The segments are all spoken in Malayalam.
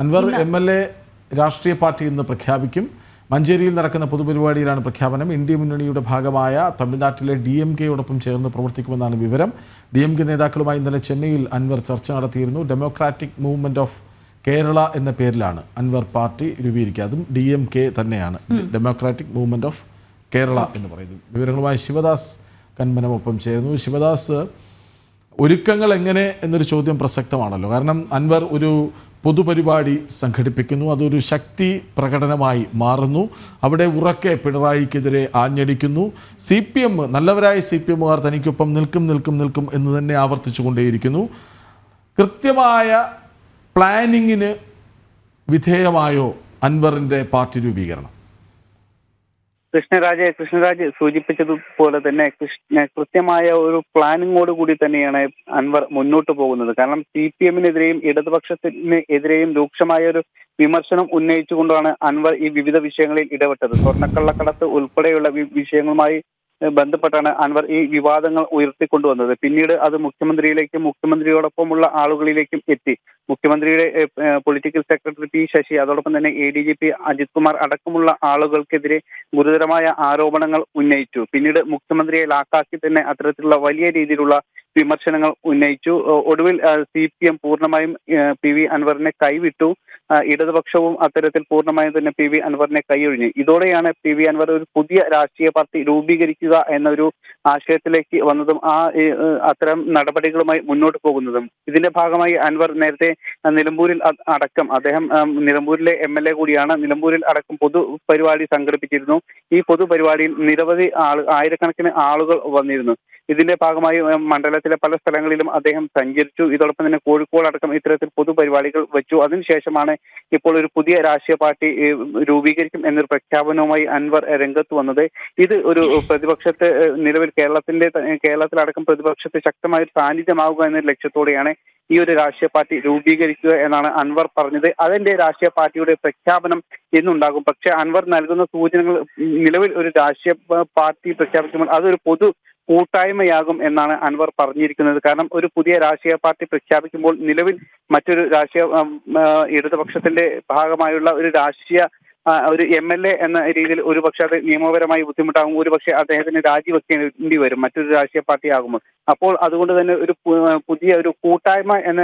അൻവർ MLA രാഷ്ട്രീയ പാർട്ടി ഇന്ന് പ്രഖ്യാപിക്കും. മഞ്ചേരിയിൽ നടക്കുന്ന പൊതുപരിപാടിയിലാണ് പ്രഖ്യാപനം. ഇന്ത്യ മുന്നണിയുടെ ഭാഗമായ തമിഴ്നാട്ടിലെ DMK-യോടൊപ്പം ചേർന്ന് പ്രവർത്തിക്കുമെന്നാണ് വിവരം. DMK നേതാക്കളുമായി ഇന്നലെ ചെന്നൈയിൽ അൻവർ ചർച്ച നടത്തിയിരുന്നു. ഡെമോക്രാറ്റിക് മൂവ്മെന്റ് ഓഫ് കേരള എന്ന പേരിലാണ് അൻവർ പാർട്ടി രൂപീകരിക്കുക. അതും DMK തന്നെയാണ്, ഡെമോക്രാറ്റിക് മൂവ്മെന്റ് ഓഫ് കേരള എന്ന് പറയുന്നത്. വിവരങ്ങളുമായി ശിവദാസ് കന്മനമൊപ്പം ചേരുന്നു. ശിവദാസ്, ഒരുക്കങ്ങൾ എങ്ങനെ എന്നൊരു ചോദ്യം പ്രസക്തമാണല്ലോ. കാരണം അൻവർ ഒരു പൊതുപരിപാടി സംഘടിപ്പിക്കുന്നു, അതൊരു ശക്തി പ്രകടനമായി മാറുന്നു. അവിടെ ഉറക്കെ പിണറായിക്കെതിരെ ആഞ്ഞടിക്കുന്നു. CPM, നല്ലവരായ CPMകാർ തനിക്കൊപ്പം നിൽക്കും എന്ന് തന്നെ ആവർത്തിച്ചു കൊണ്ടേയിരിക്കുന്നു. കൃത്യമായ പ്ലാനിങ്ങിന് വിധേയമായോ അൻവറിൻ്റെ പാർട്ടി രൂപീകരണം? കൃഷ്ണരാജ് സൂചിപ്പിച്ചതുപോലെ തന്നെ കൃത്യമായ ഒരു പ്ലാനിങ്ങോട് കൂടി തന്നെയാണ് അൻവർ മുന്നോട്ട് പോകുന്നത്. കാരണം CPM-നെതിരെയും ഇടതുപക്ഷത്തിന് എതിരെയും രൂക്ഷമായ ഒരു വിമർശനം ഉന്നയിച്ചുകൊണ്ടാണ് അൻവർ ഈ വിവിധ വിഷയങ്ങളിൽ ഇടപെട്ടത്. സ്വർണ്ണക്കള്ളക്കടത്ത് ഉൾപ്പെടെയുള്ള വിഷയങ്ങളുമായി ബന്ധപ്പെട്ടാണ് അൻവർ ഈ വിവാദങ്ങൾ ഉയർത്തിക്കൊണ്ടുവന്നത്. പിന്നീട് അത് മുഖ്യമന്ത്രിയിലേക്കും മുഖ്യമന്ത്രിയോടൊപ്പമുള്ള ആളുകളിലേക്കും എത്തി. മുഖ്യമന്ത്രിയുടെ പൊളിറ്റിക്കൽ സെക്രട്ടറി P. ശശി, അതോടൊപ്പം തന്നെ ADGP അജിത് കുമാർ അടക്കമുള്ള ആളുകൾക്കെതിരെ ഗുരുതരമായ ആരോപണങ്ങൾ ഉന്നയിച്ചു. പിന്നീട് മുഖ്യമന്ത്രിയെ ലാക്കാക്കി തന്നെ അത്തരത്തിലുള്ള വലിയ രീതിയിലുള്ള വിമർശനങ്ങൾ ഉന്നയിച്ചു. ഒടുവിൽ CPM പൂർണ്ണമായും PV അൻവറിനെ കൈവിട്ടു. ഇടതുപക്ഷവും അത്തരത്തിൽ പൂർണ്ണമായും തന്നെ PV അൻവറിനെ കൈയൊഴിഞ്ഞു. ഇതോടെയാണ് PV അൻവർ ഒരു പുതിയ രാഷ്ട്രീയ പാർട്ടി രൂപീകരിക്കുക എന്നൊരു ആശയത്തിലേക്ക് വന്നതും അത്തരം നടപടികളുമായി മുന്നോട്ട് പോകുന്നതും. ഇതിന്റെ ഭാഗമായി അൻവർ നേരത്തെ നിലമ്പൂരിൽ അടക്കം, അദ്ദേഹം നിലമ്പൂരിലെ MLA കൂടിയാണ്, നിലമ്പൂരിൽ അടക്കം പൊതുപരിപാടി സംഘടിപ്പിച്ചിരുന്നു. ഈ പൊതുപരിപാടിയിൽ നിരവധി ആയിരക്കണക്കിന് ആളുകൾ വന്നിരുന്നു. ഇതിന്റെ ഭാഗമായി മണ്ഡലത്തിലെ പല സ്ഥലങ്ങളിലും അദ്ദേഹം സഞ്ചരിച്ചു. ഇതോടൊപ്പം തന്നെ കോഴിക്കോട് അടക്കം ഇത്തരത്തിൽ പൊതുപരിപാടികൾ വെച്ചു. അതിനുശേഷമാണ് ഇപ്പോൾ ഒരു പുതിയ രാഷ്ട്രീയ പാർട്ടി രൂപീകരിക്കും എന്നൊരു പ്രഖ്യാപനവുമായി അൻവർ രംഗത്ത് വന്നത്. ഇത് ഒരു പ്രതിപക്ഷത്തെ നിലവിൽ കേരളത്തിലടക്കം പ്രതിപക്ഷത്തെ ശക്തമായ ഒരു സാന്നിധ്യമാവുക എന്ന ലക്ഷ്യത്തോടെയാണ് ഈ ഒരു രാഷ്ട്രീയ പാർട്ടി രൂപീകരിക്കുക എന്നാണ് അൻവർ പറഞ്ഞത്. അതിന്റെ രാഷ്ട്രീയ പാർട്ടിയുടെ പ്രഖ്യാപനം എന്നുണ്ടാകും. പക്ഷേ അൻവർ നൽകുന്ന സൂചനകൾ നിലവിൽ ഒരു രാഷ്ട്രീയ പാർട്ടി പ്രഖ്യാപിക്കുമ്പോൾ അതൊരു പൊതു കൂട്ടായ്മയാകും എന്നാണ് അൻവർ പറഞ്ഞിരിക്കുന്നത്. കാരണം ഒരു പുതിയ രാഷ്ട്രീയ പാർട്ടി പ്രഖ്യാപിക്കുമ്പോൾ നിലവിൽ മറ്റൊരു രാഷ്ട്രീയ ഇടതുപക്ഷത്തിന്റെ ഭാഗമായുള്ള ഒരു MLA എന്ന രീതിയിൽ ഒരുപക്ഷെ അത് നിയമപരമായി ബുദ്ധിമുട്ടാകും. ഒരുപക്ഷെ അദ്ദേഹത്തിന് രാജിവെക്കേണ്ടി വരും മറ്റൊരു രാഷ്ട്രീയ പാർട്ടി ആകുമ്പോൾ. അപ്പോൾ അതുകൊണ്ട് തന്നെ ഒരു പുതിയ ഒരു കൂട്ടായ്മ എന്ന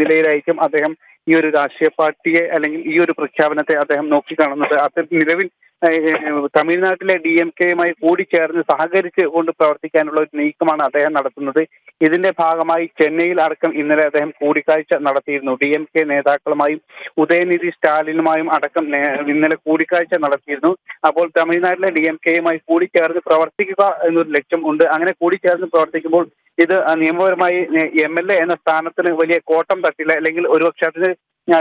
നിലയിലായിരിക്കും അദ്ദേഹം ഈ ഒരു രാഷ്ട്രീയ പാർട്ടിയെ അല്ലെങ്കിൽ ഈ ഒരു പ്രഖ്യാപനത്തെ അദ്ദേഹം നോക്കിക്കാണുന്നത്. നിലവിൽ തമിഴ്നാട്ടിലെ DMK-യുമായി കൂടിച്ചേർന്ന് സഹകരിച്ച് കൊണ്ട് പ്രവർത്തിക്കാനുള്ള ഒരു നീക്കമാണ് അദ്ദേഹം നടത്തുന്നത്. ഇതിന്റെ ഭാഗമായി ചെന്നൈയിൽ അടക്കം ഇന്നലെ അദ്ദേഹം കൂടിക്കാഴ്ച നടത്തിയിരുന്നു. DMK നേതാക്കളുമായും ഉദയനിധി സ്റ്റാലിനുമായും അടക്കം ഇന്നലെ കൂടിക്കാഴ്ച നടത്തിയിരുന്നു. അപ്പോൾ തമിഴ്നാട്ടിലെ DMK-യുമായി കൂടിച്ചേർന്ന് പ്രവർത്തിക്കുക എന്നൊരു ലക്ഷ്യം ഉണ്ട്. അങ്ങനെ കൂടിച്ചേർന്ന് പ്രവർത്തിക്കുമ്പോൾ ഇത് നിയമപരമായി MLA എന്ന സ്ഥാനത്തിന് വലിയ കോട്ടം തട്ടില്ല, അല്ലെങ്കിൽ ഒരുപക്ഷെ അതിന്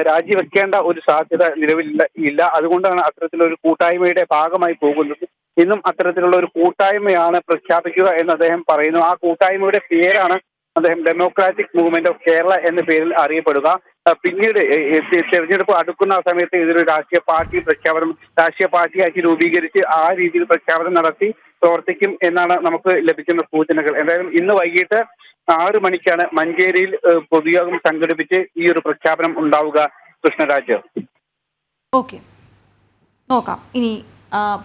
രാജിവെക്കേണ്ട ഒരു സാധ്യത നിലവിലില്ല. അതുകൊണ്ടാണ് അത്തരത്തിലൊരു കൂട്ടായ്മയുടെ ഭാഗമായി പോകുന്നത്. ഇന്നും അത്തരത്തിലുള്ള ഒരു കൂട്ടായ്മയാണ് പ്രഖ്യാപിക്കുക എന്ന് അദ്ദേഹം പറയുന്നു. ആ കൂട്ടായ്മയുടെ പേരാണ് അദ്ദേഹം ഡെമോക്രാറ്റിക് മൂവ്മെന്റ് ഓഫ് കേരള എന്ന പേരിൽ അറിയപ്പെടുക. പിന്നീട് തെരഞ്ഞെടുപ്പ് അടുക്കുന്ന സമയത്ത് ഇതൊരു രാഷ്ട്രീയ പാർട്ടിയാക്കി രൂപീകരിച്ച് ആ രീതിയിൽ പ്രഖ്യാപനം നടത്തി പ്രവർത്തിക്കും എന്നാണ് നമുക്ക് ലഭിക്കുന്ന സൂചനകൾ. എന്തായാലും ഇന്ന് വൈകിട്ട് 6 മണിക്കാണ് മഞ്ചേരിയിൽ പൊതുയോഗം സംഘടിപ്പിച്ച് ഈ ഒരു പ്രഖ്യാപനം ഉണ്ടാവുക. കൃഷ്ണരാജ്, ഓക്കെ, നോക്കാം ഇനി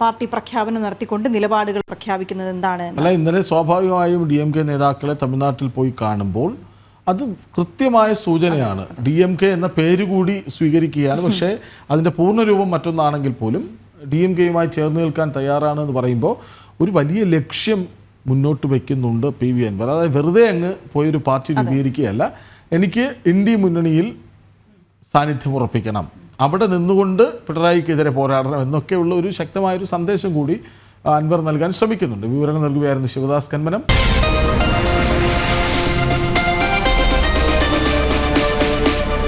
പാർട്ടി പ്രഖ്യാപനം നടത്തിക്കൊണ്ട് നിലപാടുകൾ പ്രഖ്യാപിക്കുന്നത് എന്താണ്. അല്ല, ഇന്നലെ സ്വാഭാവികമായും DMK നേതാക്കളെ തമിഴ്നാട്ടിൽ പോയി കാണുമ്പോൾ അത് കൃത്യമായ സൂചനയാണ്. DMK എന്ന പേര് കൂടി സ്വീകരിക്കുകയാണ്. പക്ഷേ അതിൻ്റെ പൂർണ്ണരൂപം മറ്റൊന്നാണെങ്കിൽ പോലും DMK-യുമായി ചേർന്ന് നിൽക്കാൻ തയ്യാറാണെന്ന് പറയുമ്പോൾ ഒരു വലിയ ലക്ഷ്യം മുന്നോട്ട് വയ്ക്കുന്നുണ്ട് PV അൻവർ. അതായത് വെറുതെ അങ്ങ് പോയൊരു പാർട്ടി രൂപീകരിക്കുകയല്ല, എനിക്ക് ഇന്ത്യ മുന്നണിയിൽ സാന്നിധ്യം ഉറപ്പിക്കണം, അവിടെ നിന്നുകൊണ്ട് പിണറായിക്കെതിരെ പോരാടണം എന്നൊക്കെയുള്ള ഒരു ശക്തമായൊരു സന്ദേശം കൂടി അൻവർ നൽകാൻ ശ്രമിക്കുന്നുണ്ട്. വിവരങ്ങൾ നൽകുകയായിരുന്നു ശിവദാസ് കന്മനം.